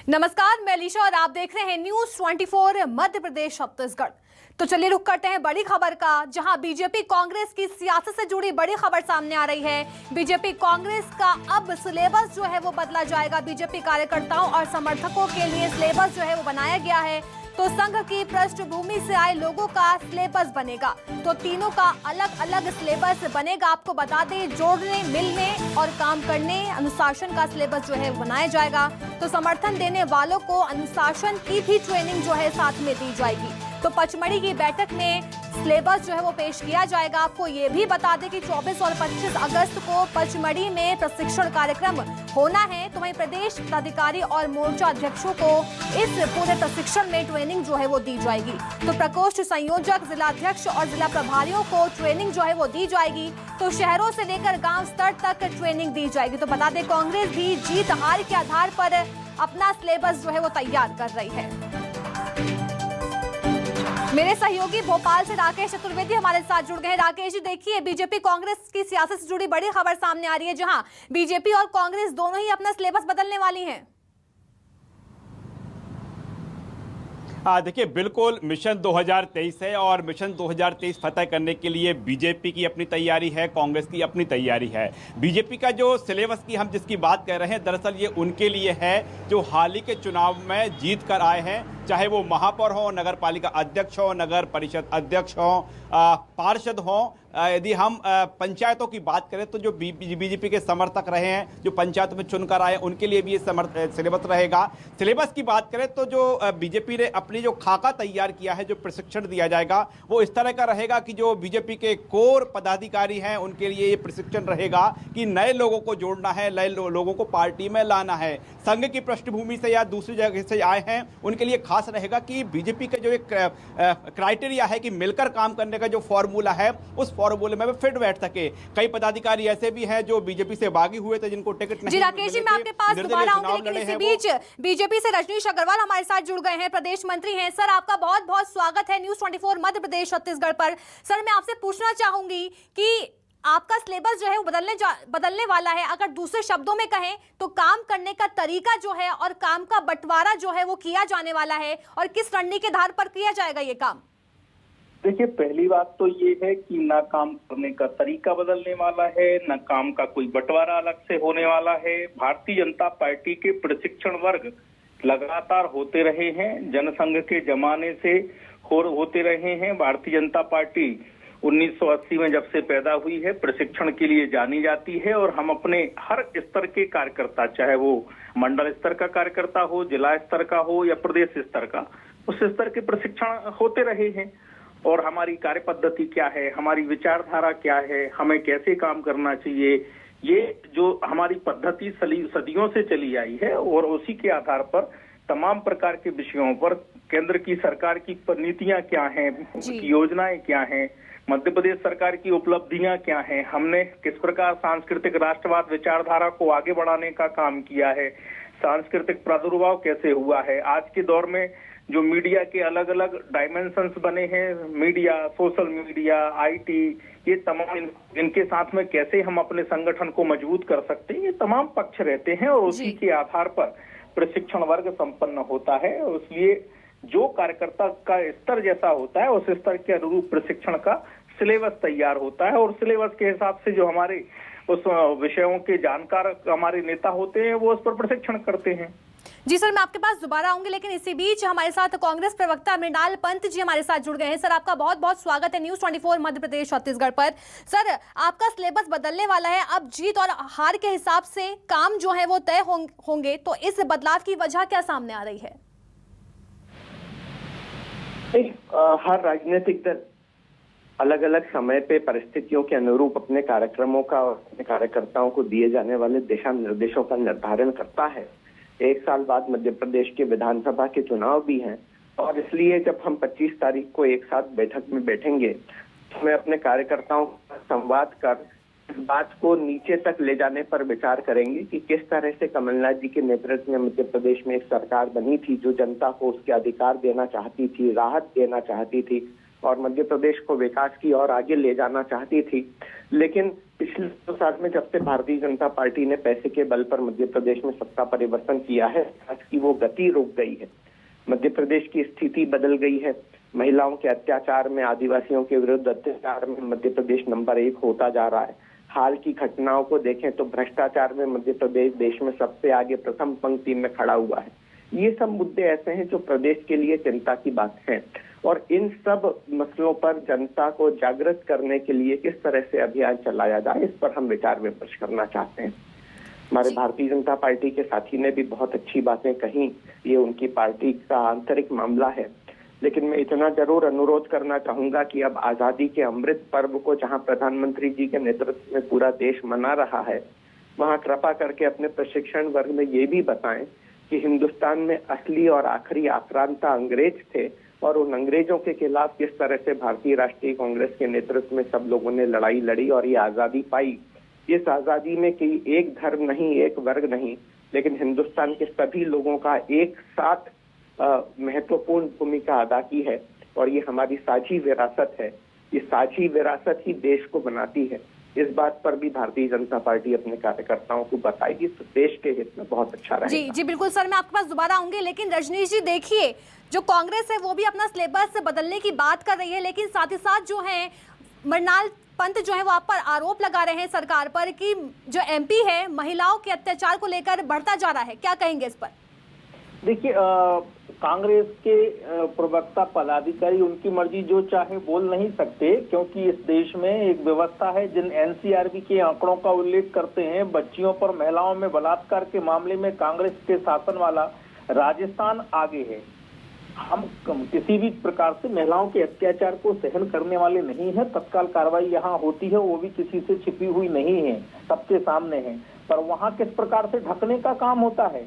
नमस्कार, मैं अलीशा और आप देख रहे हैं न्यूज 24 मध्य प्रदेश छत्तीसगढ़। तो चलिए रुक करते हैं बड़ी खबर का, जहां बीजेपी कांग्रेस की सियासत से जुड़ी बड़ी खबर सामने आ रही है। बीजेपी कांग्रेस का अब सिलेबस जो है वो बदला जाएगा। बीजेपी कार्यकर्ताओं और समर्थकों के लिए सिलेबस जो है वो बनाया गया है। तो संघ की पृष्ठभूमि से आए लोगों का सिलेबस बनेगा। तो तीनों का अलग अलग सिलेबस बनेगा। आपको बता दें, जोड़ने, मिलने और काम करने, अनुशासन का सिलेबस जो है बनाया जाएगा। तो समर्थन देने वालों को अनुशासन की भी ट्रेनिंग जो है साथ में दी जाएगी। तो पचमढ़ी की बैठक में सिलेबस जो है वो पेश किया जाएगा। आपको ये भी बता दें कि 24 और 25 अगस्त को पचमढ़ी में प्रशिक्षण कार्यक्रम होना है। तो वहीं प्रदेश पदाधिकारी और मोर्चा अध्यक्षों को इस पूरे प्रशिक्षण में ट्रेनिंग जो है वो दी जाएगी। तो प्रकोष्ठ संयोजक, जिला अध्यक्ष और जिला प्रभारियों को ट्रेनिंग जो है वो दी जाएगी। तो शहरों से लेकर गांव स्तर तक ट्रेनिंग दी जाएगी। तो बता दें, कांग्रेस भी जीत हार के आधार पर अपना सिलेबस जो है वो तैयार कर रही है। मेरे सहयोगी भोपाल से राकेश चतुर्वेदी हमारे साथ जुड़ गए हैं। राकेश जी, देखिए, बीजेपी कांग्रेस की सियासत से जुड़ी बड़ी खबर सामने आ रही है, जहां बीजेपी और कांग्रेस दोनों ही अपना सिलेबस बदलने वाली हैं। देखिए, बिल्कुल मिशन 2023 है और मिशन 2023 फतह करने के लिए बीजेपी की अपनी तैयारी है, कांग्रेस की अपनी तैयारी है। बीजेपी का जो सिलेबस की हम जिसकी बात कर रहे हैं, दरअसल ये उनके लिए है जो हाल ही के चुनाव में जीत कर आए हैं, चाहे वो महापौर हो, नगर पालिका अध्यक्ष हो, नगर परिषद अध्यक्ष हो, पार्षद हो। यदि हम पंचायतों की बात करें तो जो बीजेपी के समर्थक रहे हैं, जो पंचायतों में चुनकर आए, उनके लिए भी ये सिलेबस रहेगा। सिलेबस की बात करें तो जो बीजेपी ने अपनी जो खाका तैयार किया है, जो प्रशिक्षण दिया जाएगा, वो इस तरह का रहेगा कि जो बीजेपी के कोर पदाधिकारी हैं उनके लिए ये प्रशिक्षण रहेगा कि नए लोगों को जोड़ना है, नए लोगों को पार्टी में लाना है। संघ की पृष्ठभूमि से या दूसरी जगह से आए हैं, उनके लिए खास रहेगा कि बीजेपी का जो एक क्राइटेरिया है कि मिलकर काम करने का जो फॉर्मूला है, उस फॉर्मूले में फिट बैठ सके। कई पदाधिकारी ऐसे भी हैं जो बीजेपी से बागी हुए थे, जिनको टिकट नहीं। जी राकेश जी, मैं आपके पास दोबारा आऊंगी, लेकिन इसी बीच बीजेपी से रजनीश अग्रवाल हमारे साथ जुड़ गए हैं, प्रदेश मंत्री हैं। सर, आपका बहुत बहुत स्वागत है न्यूज 24 मध्य प्रदेश छत्तीसगढ़ पर। सर, मैं आपसे पूछना चाहूंगी कि आपका सिलेबस जो है वो बदलने वाला है। अगर दूसरे शब्दों में कहें तो काम करने का तरीका जो है और काम का बंटवारा जो है वो किया जाने वाला है, और किस रणनीति के आधार पर किया जाएगा ये काम? देखिए, पहली बात तो ये है कि ना काम करने का तरीका बदलने वाला है, ना काम का कोई बंटवारा अलग से होने वाला है। भारतीय जनता पार्टी के प्रशिक्षण वर्ग लगातार होते रहे हैं, जनसंघ के जमाने से होते रहे हैं। भारतीय जनता पार्टी 1980 में जब से पैदा हुई है, प्रशिक्षण के लिए जानी जाती है। और हम अपने हर स्तर के कार्यकर्ता, चाहे वो मंडल स्तर का कार्यकर्ता हो, जिला स्तर का हो या प्रदेश स्तर का, उस स्तर के प्रशिक्षण होते रहे हैं। और हमारी कार्य पद्धति क्या है, हमारी विचारधारा क्या है, हमें कैसे काम करना चाहिए, ये जो हमारी पद्धति सदियों से चली आई है, और उसी के आधार पर तमाम प्रकार के विषयों पर केंद्र की सरकार की नीतियां क्या हैं, योजनाएं क्या हैं, मध्य प्रदेश सरकार की उपलब्धियां क्या हैं, हमने किस प्रकार सांस्कृतिक राष्ट्रवाद विचारधारा को आगे बढ़ाने का काम किया है, सांस्कृतिक प्रादुर्भाव कैसे हुआ है। आज के दौर में जो मीडिया के अलग अलग डायमेंशंस बने हैं, मीडिया, सोशल मीडिया, आईटी, ये तमाम इनके साथ में कैसे हम अपने संगठन को मजबूत कर सकते हैं, ये तमाम पक्ष रहते हैं। और उसी के आधार पर प्रशिक्षण वर्ग संपन्न होता है। इसलिए जो कार्यकर्ता का स्तर जैसा होता है, उस स्तर के अनुरूप प्रशिक्षण का सिलेबस तैयार होता है। और सिलेबस के हिसाब से जो हमारे उस विषयों के जानकार हमारे नेता होते हैं, वो उस पर प्रशिक्षण करते हैं। जी सर, मैं आपके पास दोबारा आऊंगी, लेकिन इसी बीच हमारे साथ कांग्रेस प्रवक्ता मृणाल पंत जी हमारे साथ जुड़ गए हैं। सर, आपका बहुत बहुत स्वागत है न्यूज 24 मध्य प्रदेश छत्तीसगढ़ पर। सर, आपका सिलेबस बदलने वाला है। अब जीत और हार के हिसाब से काम जो है वो तय होंगे, तो इस बदलाव की वजह क्या सामने आ रही है? हर राजनीतिक दल अलग अलग समय पे परिस्थितियों के अनुरूप अपने कार्यक्रमों का और अपने कार्यकर्ताओं को दिए जाने वाले दिशा निर्देशों का निर्धारण करता है। एक साल बाद मध्य प्रदेश के विधानसभा के चुनाव भी हैं, और इसलिए जब हम 25 तारीख को एक साथ बैठक में बैठेंगे, तो मैं अपने कार्यकर्ताओं का संवाद कर इस बात को नीचे तक ले जाने पर विचार करेंगे कि किस तरह से कमलनाथ जी के नेतृत्व में मध्य प्रदेश में एक सरकार बनी थी जो जनता को उसके अधिकार देना चाहती थी, राहत देना चाहती थी, और मध्य प्रदेश को विकास की ओर आगे ले जाना चाहती थी। लेकिन पिछले 2 साल में जब से भारतीय जनता पार्टी ने पैसे के बल पर मध्य प्रदेश में सत्ता परिवर्तन किया है, आज की वो गति रुक गई है। मध्य प्रदेश की स्थिति बदल गई है। महिलाओं के अत्याचार में, आदिवासियों के विरुद्ध अत्याचार में मध्य प्रदेश नंबर 1 होता जा रहा है। हाल की घटनाओं को देखें तो भ्रष्टाचार में मध्य प्रदेश देश में सबसे आगे प्रथम पंक्ति में खड़ा हुआ है। ये सब मुद्दे ऐसे हैं जो प्रदेश के लिए चिंता की बात है, और इन सब मसलों पर जनता को जागृत करने के लिए किस तरह से अभियान चलाया जाए, इस पर हम विचार विमर्श करना चाहते हैं। हमारे भारतीय जनता पार्टी के साथी ने भी बहुत अच्छी बातें कही, ये उनकी पार्टी का आंतरिक मामला है। लेकिन मैं इतना जरूर अनुरोध करना चाहूंगा कि अब आजादी के अमृत पर्व को जहां प्रधानमंत्री जी के नेतृत्व में पूरा देश मना रहा है, वहां कृपा करके अपने प्रशिक्षण वर्ग में ये भी बताएं कि हिंदुस्तान में असली और आखिरी आक्रांता अंग्रेज थे, और उन अंग्रेजों के खिलाफ किस तरह से भारतीय राष्ट्रीय कांग्रेस के नेतृत्व में सब लोगों ने लड़ाई लड़ी और ये आजादी पाई। इस आजादी में कि एक धर्म नहीं, एक वर्ग नहीं, लेकिन हिंदुस्तान के सभी लोगों का एक साथ महत्वपूर्ण भूमिका अदा की है, और ये हमारी साझी विरासत है। ये साझी विरासत ही देश को बनाती है। इस बात पर भी भारतीय जनता पार्टी अपने कार्यकर्ताओं को बताएगी तो देश के हित में बहुत अच्छा रहेगा। जी जी बिल्कुल सर, मैं आपके पास दोबारा आऊंगी, लेकिन रजनीश जी देखिए, जो कांग्रेस है वो भी अपना सिलेबस बदलने की बात कर रही है, लेकिन साथ ही साथ जो है मृणाल पंत जो है वो आप पर आरोप लगा रहे हैं सरकार पर कि जो एमपी है महिलाओं के अत्याचार को लेकर बढ़ता जा रहा है। क्या कहेंगे इस पर? देखिए, कांग्रेस के प्रवक्ता पदाधिकारी उनकी मर्जी जो चाहे बोल नहीं सकते, क्योंकि इस देश में एक व्यवस्था है। जिन एनसीआरबी के आंकड़ों का उल्लेख करते हैं, बच्चियों पर, महिलाओं में बलात्कार के मामले में कांग्रेस के शासन वाला राजस्थान आगे है। हम किसी भी प्रकार से महिलाओं के अत्याचार को सहन करने वाले नहीं है। तत्काल कार्रवाई यहाँ होती है, वो भी किसी से छिपी हुई नहीं है, सबके सामने है। पर वहाँ किस प्रकार से ढकने का काम होता है,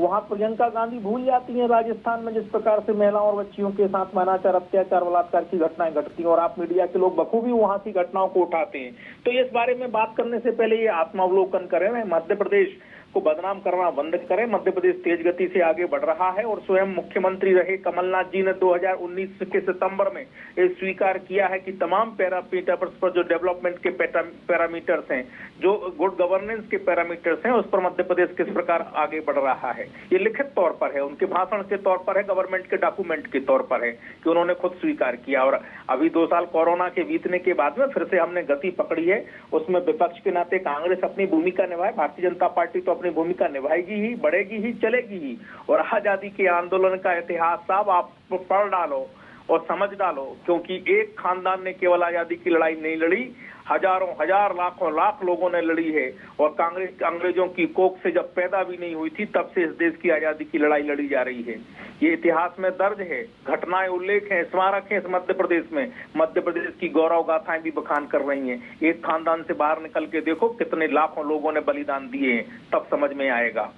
वहाँ प्रियंका गांधी भूल जाती हैं राजस्थान में जिस प्रकार से महिलाओं और बच्चियों के साथ अनाचार, अत्याचार, बलात्कार की घटनाएं घटती हैं, और आप मीडिया के लोग बखूबी वहाँ की घटनाओं को उठाते हैं। तो इस बारे में बात करने से पहले ये आत्मावलोकन करें, मध्य प्रदेश को बदनाम करना बंद करें। मध्य प्रदेश तेज गति से आगे बढ़ रहा है, और स्वयं मुख्यमंत्री रहे कमलनाथ जी ने 2019 के सितंबर में ये स्वीकार किया है कि तमाम पैरामीटर्स पर, जो डेवलपमेंट के पैरामीटर्स हैं, जो गुड गवर्नेंस के पैरामीटर्स हैं, उस पर मध्य प्रदेश किस प्रकार आगे बढ़ रहा है, ये लिखित तौर पर है, उनके भाषण के तौर पर है, गवर्नमेंट के डॉक्यूमेंट के तौर पर है कि उन्होंने खुद स्वीकार किया। और अभी 2 साल कोरोना के बीतने के बाद में फिर से हमने गति पकड़ी है। उसमें विपक्ष के नाते कांग्रेस अपनी भूमिका निभाए, भारतीय जनता पार्टी तो अपनी भूमिका निभाएगी ही, बढ़ेगी ही, चलेगी ही। और आजादी के आंदोलन का इतिहास साहब आप पढ़ डालो और समझ डालो, क्योंकि एक खानदान ने केवल आजादी की लड़ाई नहीं लड़ी, हजारों, हजार, लाखों, लाख लोगों ने लड़ी है। और कांग्रेस अंग्रेजों की कोख से जब पैदा भी नहीं हुई थी, तब से इस देश की आजादी की लड़ाई लड़ी जा रही है। ये इतिहास में दर्ज है, घटनाएं, उल्लेख हैं, स्मारक हैं। इस मध्य प्रदेश में मध्य प्रदेश की गौरव गाथाएं भी बखान कर रही हैं। एक खानदान से बाहर निकल के देखो कितने लाखों लोगों ने बलिदान दिए हैं, तब समझ में आएगा।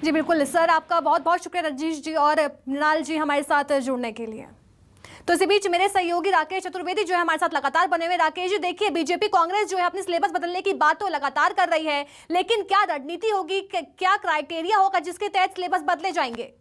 जी बिल्कुल सर, आपका बहुत बहुत शुक्रिया रजनीश जी और मृणाल जी हमारे साथ जुड़ने के लिए। तो इसी बीच मेरे सहयोगी राकेश चतुर्वेदी जो है हमारे साथ लगातार बने हुए। राकेश जी देखिए, बीजेपी कांग्रेस जो है अपनी सिलेबस बदलने की बात तो लगातार कर रही है, लेकिन क्या रणनीति होगी, क्या क्राइटेरिया होगा जिसके तहत सिलेबस बदले जाएंगे?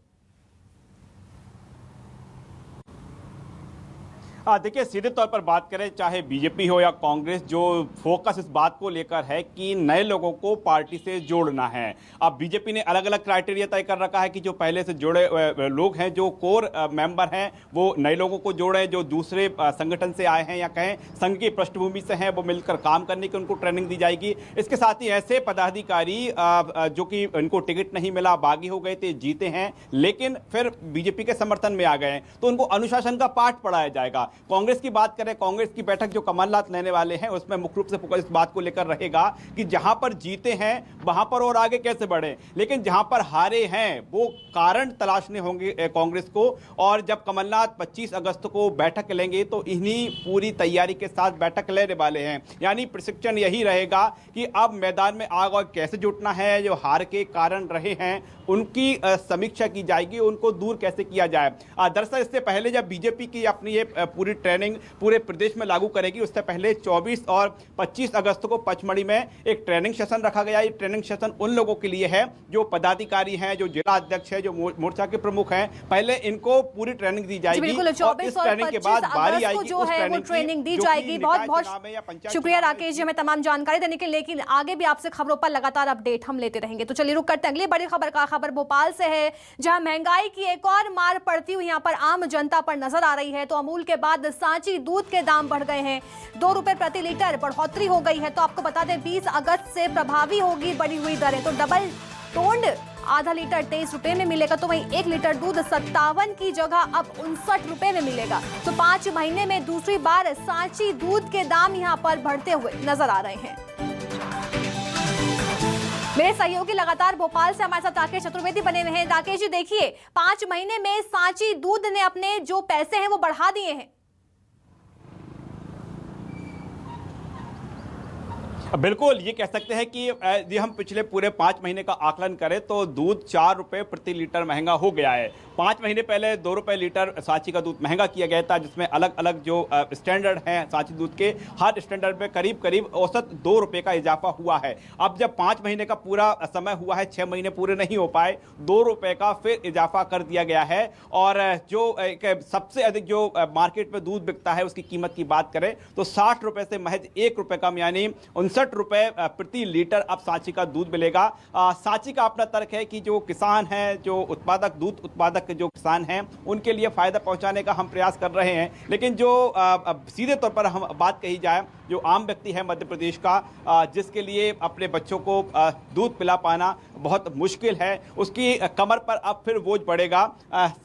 देखिए, सीधे तौर पर बात करें, चाहे बीजेपी हो या कांग्रेस, जो फोकस इस बात को लेकर है कि नए लोगों को पार्टी से जोड़ना है। अब बीजेपी ने अलग अलग क्राइटेरिया तय कर रखा है कि जो पहले से जुड़े लोग हैं, जो कोर मेंबर हैं, वो नए लोगों को जोड़े, जो दूसरे संगठन से आए हैं या कहें संघ की पृष्ठभूमि से हैं, वो मिलकर काम करने की उनको ट्रेनिंग दी जाएगी। इसके साथ ही ऐसे पदाधिकारी जो कि उनको टिकट नहीं मिला, बागी हो गए थे, जीते हैं, लेकिन फिर बीजेपी के समर्थन में आ गए, तो उनको अनुशासन का पाठ पढ़ाया जाएगा। कांग्रेस की बात करें, कांग्रेस की बैठक जो कमलनाथ लेने वाले हैं, उसमें मुख्य रूप से फोकस इस बात को लेकर रहेगा कि जहां पर जीते हैं वहां पर और आगे कैसे बढ़े, लेकिन जहां पर हारे हैं वो कारण तलाशने होंगे कांग्रेस को। और जब कमलनाथ 25 अगस्त को बैठक लेंगे तो इन्हीं पूरी तैयारी के साथ बैठक लेने वाले हैं। यानी प्रशिक्षण यही रहेगा कि अब मैदान में आग और कैसे जुटना है, जो हार के कारण रहे हैं उनकी समीक्षा की जाएगी, उनको दूर कैसे किया जाए। दरअसल इससे पहले जब बीजेपी की अपनी ये पूरी ट्रेनिंग पूरे प्रदेश में लागू करेगी। उससे पहले 24 और 25 अगस्त को पचमढ़ी में एक ट्रेनिंग सेशन रखा गया। ये ट्रेनिंग सेशन उन लोगों के लिए है जो पदाधिकारी हैं, जो जिला अध्यक्ष है, जो मोर्चा के प्रमुख हैं। पहले इनको पूरी ट्रेनिंग दी जाएगी। बिल्कुल, 24 और 25 अगस्त को जो है वो ट्रेनिंग दी जाएगी। बहुत बहुत शुक्रिया राकेश जी हमें तमाम जानकारी देने के लिए। लेकिन आगे भी आपसे खबरों पर लगातार अपडेट हम लेते रहेंगे। तो चलिए रुक करते हैं अगली बड़ी खबर का। खबर भोपाल से है, जहां महंगाई की एक और मार पड़ती हुई यहां पर आम जनता पर नजर आ रही है। तो अमूल के बाद सांची दूध के दाम बढ़ गए हैं, 2 रुपए प्रति लीटर बढ़ोतरी हो गई है। तो आपको बता दें 20 अगस्त से प्रभावी होगी बढ़ी हुई दरें। तो डबल टोन्ड आधा लीटर 23 रुपए में मिलेगा, तो वहीं 1 लीटर दूध 57 की जगह अब 59 रुपए में मिलेगा। तो 5 महीने में दूसरी बार सांची दूध के दाम यहां पर बढ़ते हुए नजर आ रहे हैं। मेरे सहयोगी लगातार भोपाल से हमारे साथ राकेश चतुर्वेदी बने हुए हैं। राकेश जी देखिए, 5 महीने में सांची दूध ने अपने जो पैसे हैं वो बढ़ा दिए हैं। बिल्कुल, ये कह सकते हैं कि यदि हम पिछले पूरे 5 महीने का आकलन करें तो दूध 4 रुपए प्रति लीटर महंगा हो गया है। 5 महीने पहले 2 रुपए लीटर सांची का दूध महंगा किया गया था, जिसमें अलग अलग जो स्टैंडर्ड हैं सांची दूध के, हर स्टैंडर्ड में करीब करीब औसत 2 रुपए का इजाफा हुआ है। अब जब 5 महीने का पूरा समय हुआ है, 6 महीने पूरे नहीं हो पाए, 2 रुपए का फिर इजाफा कर दिया गया है। और जो सबसे अधिक जो मार्केट में दूध बिकता है उसकी कीमत की बात करें तो 60 रुपए से महज 1 रुपए कम, यानी 59 रुपए प्रति लीटर अब सांची का दूध मिलेगा। सांची का अपना तर्क है कि जो किसान हैं, जो उत्पादक, दूध उत्पादक जो किसान हैं, उनके लिए फायदा पहुंचाने का हम प्रयास कर रहे हैं। लेकिन जो सीधे तौर पर हम बात कही जाए, जो आम व्यक्ति है मध्य प्रदेश का, जिसके लिए अपने बच्चों को दूध पिला पाना बहुत मुश्किल है, उसकी कमर पर अब फिर बोझ बढ़ेगा।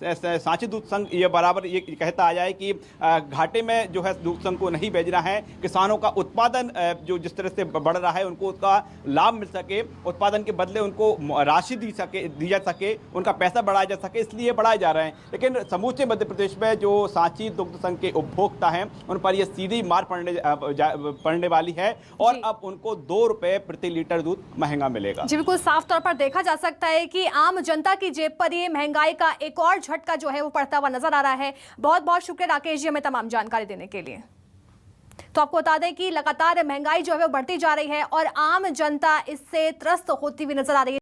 सांची दूध संघ ये बराबर ये कहता आया है कि घाटे में जो है दूध संघ को नहीं भेजना है। किसानों का उत्पादन जो जिस तरह से बढ़ रहा है, उनको उसका लाभ मिल सके, उत्पादन के बदले उनको राशि दी जा सके, उनका पैसा बढ़ाया जा सके, इसलिए बढ़ाए जा रहे हैं। लेकिन समूचे मध्य प्रदेश में जो सांची दुग्ध संघ के उपभोक्ता हैं, उन पर यह सीधी मार पड़ने वाली है और अब उनको 2 रुपए प्रति लीटर दूध महंगा मिलेगा। जी बिल्कुल, साफ तौर पर देखा जा सकता है कि आम जनता की जेब पर ये महंगाई का एक और झटका जो है वो पड़ता हुआ नजर आ रहा है। बहुत बहुत शुक्रिया राकेश जी हमें तमाम जानकारी देने के लिए। तो आपको बता दें कि लगातार महंगाई जो है वो बढ़ती जा रही है और आम जनता इससे त्रस्त होती हुई नजर आ रही है।